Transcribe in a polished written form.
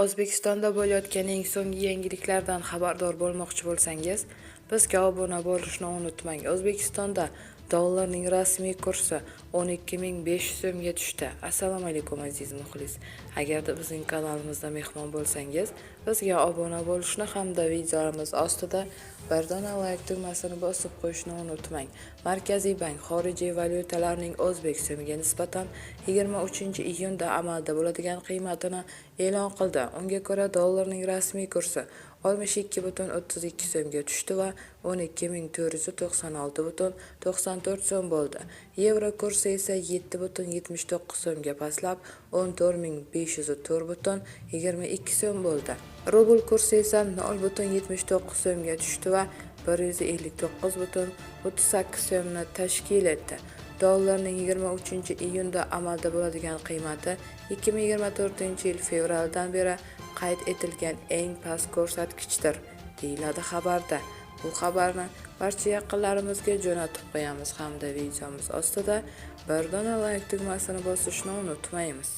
O'zbekistonda bo'layotgan eng so'nggi yangiliklardan xabardor bo'lmoqchi bo'lsangiz, bizga obuna bo'lishni unutmang. O'zbekistonda dollarning rasmiy kursi 12.500 so'mga tushdi. Assalomu alaykum aziz muxlis. Agarda bizning kanalimizda mehmon bo'lsangiz, bizga obuna bo'lishni hamda videolarimiz ostida bir dona like tugmasini bosib qo'yishni unutmang. Markaziy bank xorijiy valyutalarning o'zbek so'miga nisbatan 23-iyunda amalda bo'ladigan qiymatini e'lon qildi. Unga ko'ra dollarning rasmiy kursi 62.32 so'mga tushdi va 12.496.94 so'm bo'ldi. Yevro kursi esa 7.79 so'mga pastlab 14.504.22 so'm bo'ldi. Rubl kursi esa 0.79 so'mga tushdi va 159.38 so'mni tashkil etdi. Dollarning 23-iyunda amalda bo'ladigan qiymati 2024-yil fevraldan beri qayd etilgan eng past ko'rsatkichdir, deyiladi xabarda. Bu xabarni barcha yaqinlarimizga jo'natib qo'yamiz hamda videomiz ostida bir dona like tugmasini bosishni unutmaymiz.